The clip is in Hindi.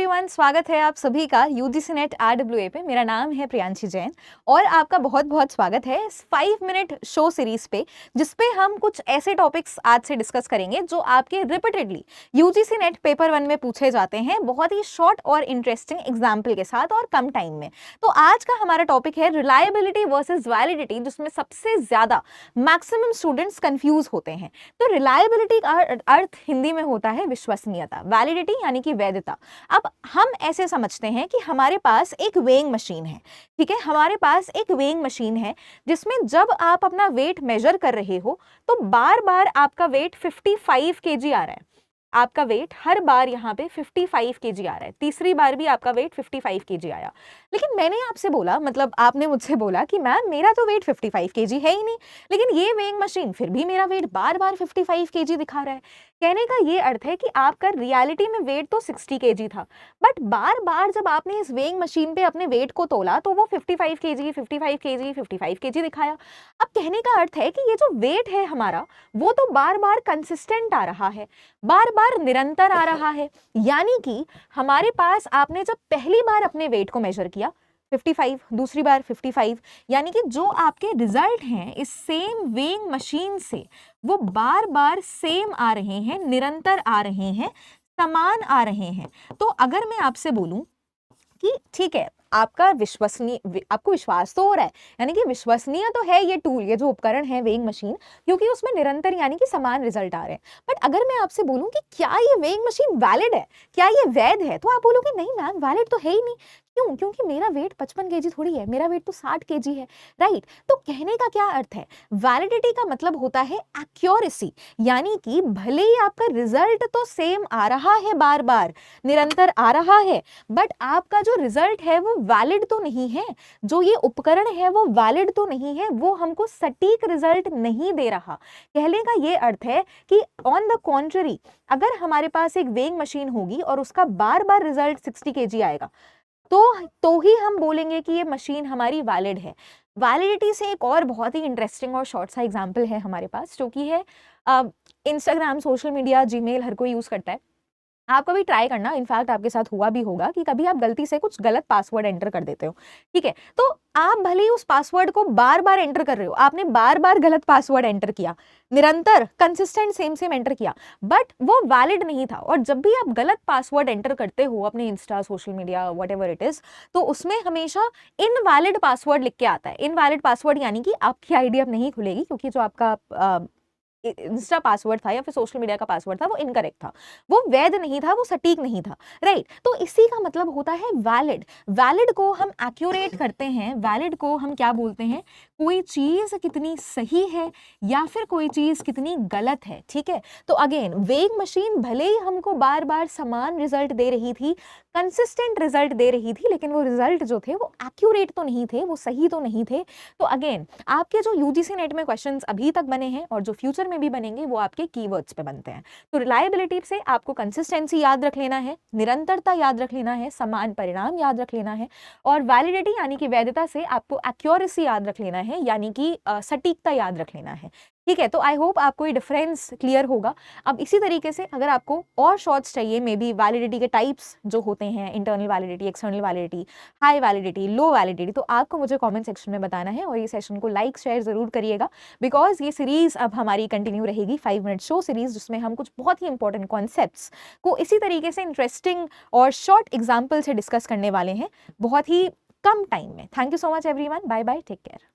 एवरीवन, स्वागत है आप सभी का यूजीसी नेट आरडब्ल्यूए पे। मेरा नाम है प्रियांशी जैन और आपका बहुत बहुत स्वागत है इस 5 मिनट शो सीरीज पे, जिसपे हम कुछ ऐसे टॉपिक्स आज से डिस्कस करेंगे जो आपके रिपीटेडली यूजीसी नेट पेपर 1 में पूछे जाते हैं, बहुत ही शॉर्ट और इंटरेस्टिंग एग्जाम्पल के साथ और कम टाइम में। तो आज का हमारा टॉपिक है रिलायबिलिटी वर्सेज वैलिडिटी, जिसमें सबसे ज्यादा मैक्सिमम स्टूडेंट्स कंफ्यूज होते हैं। तो रिलायबिलिटी का अर्थ हिंदी में होता है विश्वसनीयता, वैलिडिटी यानी कि वैधता। अब हम ऐसे समझते हैं कि हमारे पास एक वेइंग मशीन है, ठीक है, हमारे पास एक वेइंग मशीन है जिसमें जब आप अपना वेट मेजर कर रहे हो तो बार बार आपका वेट 55 केजी आ रहा है। आपका वेट हर बार यहाँ पे 55 केजी आ रहा है। तीसरी बार भी आपका वेट 55 केजी आया, लेकिन मैंने आपसे बोला, मतलब आपने मुझसे बोला कि मैम मेरा तो वेट 55 केजी है ही नहीं, लेकिन ये वेइंग मशीन फिर भी मेरा वेट बार बार 55 केजी दिखा रहा है। कहने का ये अर्थ है कि आपका रियलिटी में वेट तो 60 केजी था, बट बार बार जब आपने इस वेइंग मशीन पे अपने वेट को तोला तो वो 55 केजी 55 केजी 55 केजी दिखाया। अब कहने का अर्थ है कि ये जो वेट है हमारा, वो तो बार बार कंसिस्टेंट आ रहा है, बार बार निरंतर आ रहा है। यानी कि हमारे पास आपने जब पहली बार अपने वेट को मेजर किया 55, दूसरी बार 55, यानी कि जो आपके रिजल्ट हैं इस सेम वेइंग मशीन से वो बार बार सेम आ रहे हैं, निरंतर आ रहे हैं, समान आ रहे हैं। तो अगर मैं आपसे बोलूं कि ठीक है, आपका आपको विश्वास तो हो रहा है, यानी कि विश्वसनीय तो है ये टूल, ये जो उपकरण है वेइंग मशीन, क्योंकि उसमें निरंतर यानी कि समान रिजल्ट आ रहे हैं। बट अगर मैं आपसे बोलूं कि क्या ये वेइंग मशीन वैलिड है, क्या ये वैध है, तो आप बोलोगे नहीं मैम वैलिड तो है ही नहीं। क्यों? क्योंकि मेरा वेट 55 केजी थोड़ी है, मेरा वेट तो 60 केजी है, राइट। तो कहने का क्या अर्थ है, वैलिडिटी का मतलब होता है एक्यूरेसी, यानी कि भले ही आपका रिजल्ट तो सेम आ रहा है, बार बार निरंतर आ रहा है, बट आपका जो रिजल्ट है वो वैलिड तो नहीं है, जो ये उपकरण है वो वैलिड तो नहीं है, वो हमको सटीक रिजल्ट नहीं दे रहा। कहने का ये अर्थ है कि ऑन द कॉन्ट्ररी, अगर हमारे पास एक वेइंग मशीन होगी और उसका बार बार रिजल्ट 60 केजी आएगा तो ही हम बोलेंगे कि ये मशीन हमारी वैलिड है। वैलिडिटी से एक और बहुत ही इंटरेस्टिंग और शॉर्ट सा एग्जांपल है हमारे पास, जो कि है इंस्टाग्राम, सोशल मीडिया, जीमेल हर कोई यूज करता है। आप कभी ट्राई करना, इनफैक्ट आपके साथ हुआ भी होगा कि कभी आप गलती से कुछ गलत पासवर्ड एंटर कर देते हो, ठीक है। तो आप भले ही उस पासवर्ड को बार बार एंटर कर रहे हो, आपने बार बार गलत पासवर्ड एंटर किया, निरंतर कंसिस्टेंट सेम सेम एंटर किया, बट वो वैलिड नहीं था। और जब भी आप गलत पासवर्ड एंटर करते हो अपने Insta, social media, whatever it is, तो उसमें हमेशा इनवैलिड पासवर्ड लिख के आता है। इनवैलिड पासवर्ड यानी कि आपकी आईडी अब नहीं खुलेगी, क्योंकि जो आपका इंस्टा पासवर्ड था या फिर सोशल मीडिया का पासवर्ड था वो इनकरेक्ट था, वो वैध नहीं था, वो सटीक नहीं था, राइट। तो इसी का मतलब होता है वैलिड। वैलिड को हम एक्यूरेट करते हैं, वैलिड को हम क्या बोलते हैं, कोई चीज कितनी सही है या फिर कोई चीज कितनी गलत है, ठीक है। तो अगेन वेइंग मशीन भले ही हमको बार बार समान रिजल्ट दे रही थी, कंसिस्टेंट रिजल्ट दे रही थी, लेकिन वो रिजल्ट जो थे वो एक्यूरेट तो नहीं थे, वो सही तो नहीं थे। तो अगेन आपके जो यूजीसी नेट में क्वेश्चंस अभी तक बने हैं और जो फ्यूचर में भी बनेंगे वो आपके कीवर्ड्स पे बनते हैं। तो रिलायबिलिटी से आपको कंसिस्टेंसी याद रख लेना है, निरंतरता याद रख लेना है, समान परिणाम याद रख लेना है, और वैलिडिटी यानी कि वैधता से आपको एक्यूरेसी याद रख लेना है, यानी कि सटीकता याद रख लेना है, ठीक है। तो आई होप आपको ये डिफरेंस क्लियर होगा। अब इसी तरीके से अगर आपको और शॉर्ट्स चाहिए, मे बी वैलिडिटी के टाइप्स जो होते हैं, internal validity, external validity, high validity, low validity, तो आपको मुझे कमेंट सेक्शन में बताना है और ये सेशन को लाइक शेयर जरूर करिएगा, बिकॉज ये सीरीज अब हमारी कंटिन्यू रहेगी, 5 मिनट शो सीरीज, जिसमें हम कुछ बहुत ही इंपॉर्टेंट कॉन्सेप्ट्स को इसी तरीके से इंटरेस्टिंग और शॉर्ट एग्जाम्पल से डिस्कस करने वाले हैं, बहुत ही कम टाइम में। Thank you so much everyone, bye bye, take care.